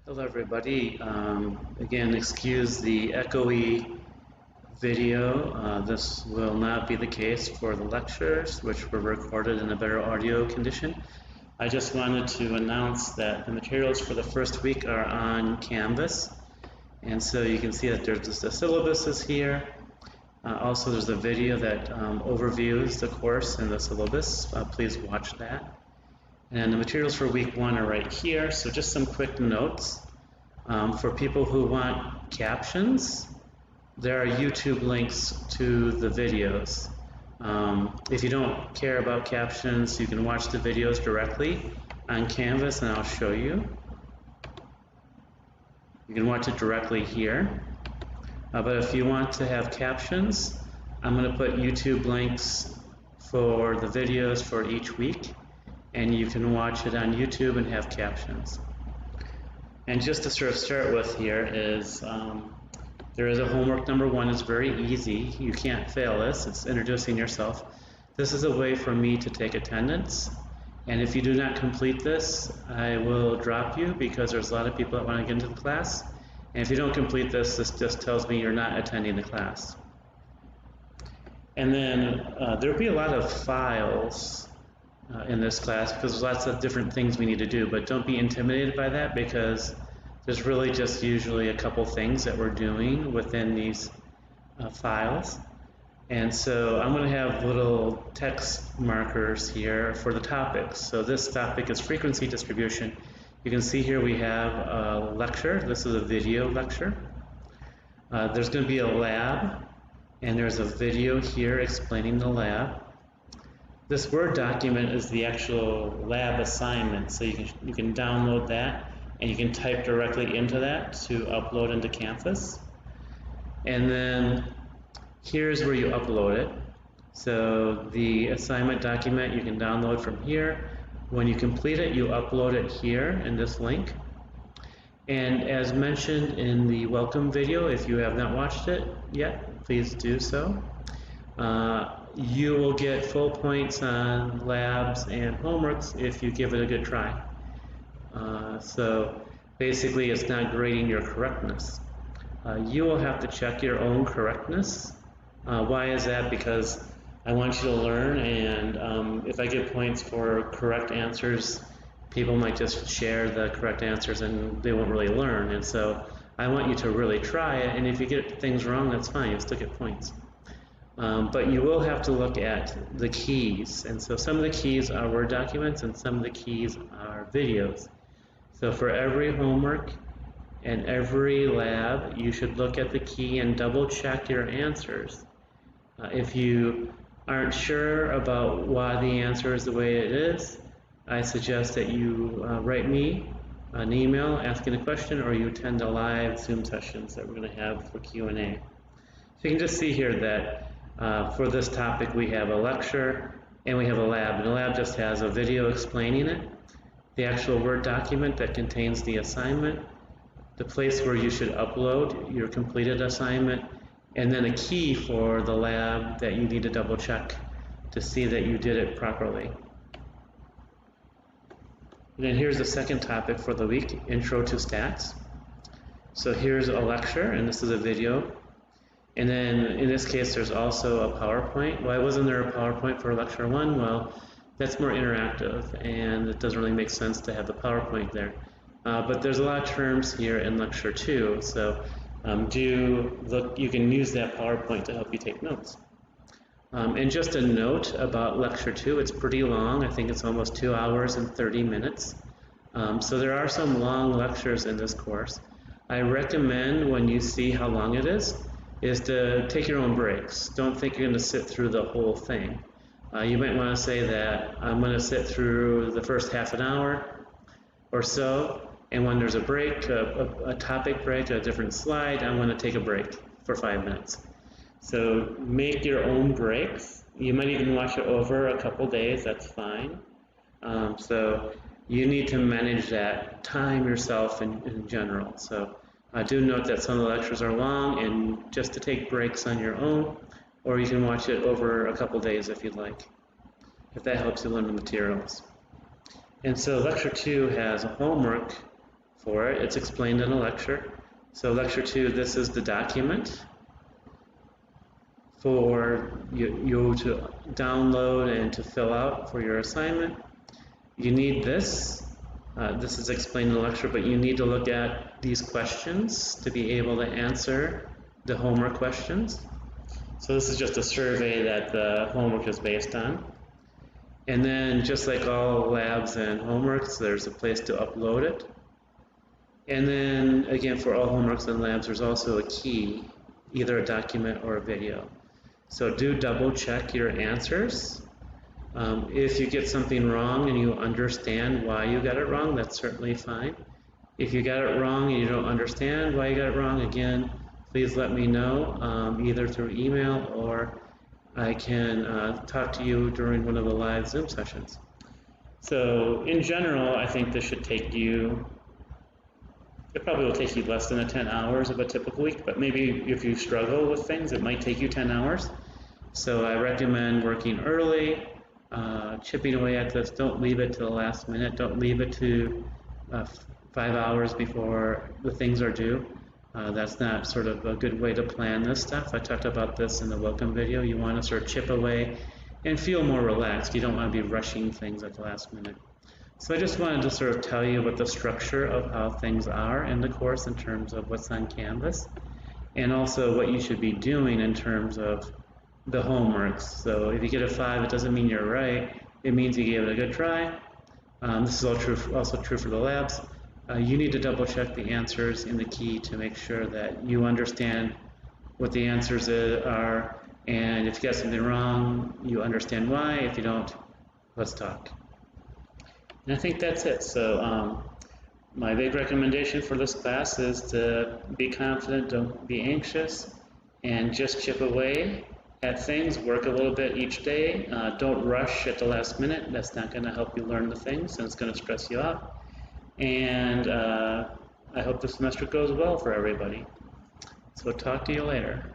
Hello everybody. Again, excuse the echoey video. This will not be the case for the lectures, which were recorded in a better audio condition. I just wanted to announce that the materials for the first week are on Canvas. And so you can see that there's the syllabus is here. Also, there's a video that overviews the course and the syllabus. Please watch that. And the materials for week 1 are right here. So just some quick notes. For people who want captions, there are YouTube links to the videos. If you don't care about captions, you can watch the videos directly on Canvas, and I'll show you. You can watch it directly here. But if you want to have captions, I'm going to put YouTube links for the videos for each week, and you can watch it on YouTube and have captions. And just to sort of start with here is there is a homework number 1. It's very easy. You can't fail this. It's introducing yourself. This is a way for me to take attendance. And if you do not complete this, I will drop you because there's a lot of people that want to get into the class. And if you don't complete this, this just tells me you're not attending the class. And then there'll be a lot of files in this class because there's lots of different things we need to do, but don't be intimidated by that because there's really just usually a couple things that we're doing within these files. And so I'm going to have little text markers here for the topics. So this topic is frequency distribution. You can see here we have a lecture. This is a video lecture. There's going to be a lab, and there's a video here explaining the lab. This Word document is the actual lab assignment, so you can download that and you can type directly into that to upload into Canvas. And then here's where you upload it. So the assignment document you can download from here. When you complete it, you upload it here in this link. And as mentioned in the welcome video, if you have not watched it yet, please do so. You will get full points on labs and homeworks if you give it a good try. So basically it's not grading your correctness. You will have to check your own correctness. Why is that? Because I want you to learn, and if I get points for correct answers, people might just share the correct answers and they won't really learn. And so I want you to really try it, and if you get things wrong, that's fine, you'll still get points. But you will have to look at the keys, and so some of the keys are Word documents and some of the keys are videos. So for every homework and every lab, you should look at the key and double check your answers. If you aren't sure about why the answer is the way it is, I suggest that you write me an email asking a question, or you attend the live Zoom sessions that we're going to have for Q&A. So you can just see here that for this topic we have a lecture and we have a lab, and the lab just has a video explaining it, the actual Word document that contains the assignment, the place where you should upload your completed assignment, and then a key for the lab that you need to double check to see that you did it properly. And then here's the second topic for the week, Intro to Stats. So here's a lecture, and this is a video. And then in this case, there's also a PowerPoint. Why wasn't there a PowerPoint for lecture 1? Well, that's more interactive, and it doesn't really make sense to have the PowerPoint there. But there's a lot of terms here in lecture 2, so do look. You can use that PowerPoint to help you take notes. And just a note about lecture 2, it's pretty long. I think it's almost 2 hours and 30 minutes. So there are some long lectures in this course. I recommend, when you see how long it is to take your own breaks. Don't think you're going to sit through the whole thing. You might want to say that I'm going to sit through the first half an hour or so, and when there's a break, a topic break, a different slide, I'm going to take a break for 5 minutes. So make your own breaks. You might even watch it over a couple days, that's fine. So you need to manage that time yourself in general. So do note that some of the lectures are long, and just to take breaks on your own, or you can watch it over a couple days if you'd like, if that helps you learn the materials. And so lecture 2 has a homework for it. It's explained in a lecture. So lecture 2, this is the document for you to download and to fill out for your assignment. You need this. This is explained in the lecture, but you need to look at these questions to be able to answer the homework questions. So this is just a survey that the homework is based on. And then just like all labs and homeworks, there's a place to upload it. And then again, for all homeworks and labs, there's also a key, either a document or a video. So do double check your answers. If you get something wrong and you understand why you got it wrong, that's certainly fine. If you got it wrong and you don't understand why you got it wrong, again, please let me know, either through email or I can talk to you during one of the live Zoom sessions. So in general, I think this should take you, it probably will take you less than 10 hours of a typical week, but maybe if you struggle with things, it might take you 10 hours. So I recommend working early, chipping away at this. Don't leave it to the last minute. Don't leave it to 5 hours before the things are due. That's not sort of a good way to plan this stuff. I talked about this in the welcome video. You want to sort of chip away and feel more relaxed. You don't want to be rushing things at the last minute. So I just wanted to sort of tell you what the structure of how things are in the course in terms of what's on Canvas, and also what you should be doing in terms of the homeworks. So if you get a 5, it doesn't mean you're right. It means you gave it a good try. This is also true for the labs. You need to double check the answers in the key to make sure that you understand what the answers are, and if you get something wrong, you understand why. If you don't, let's talk. And I think that's it. So my big recommendation for this class is to be confident, don't be anxious, and just chip away at things, work a little bit each day. Don't rush at the last minute. That's not going to help you learn the things, and it's going to stress you out. And I hope the semester goes well for everybody. So talk to you later.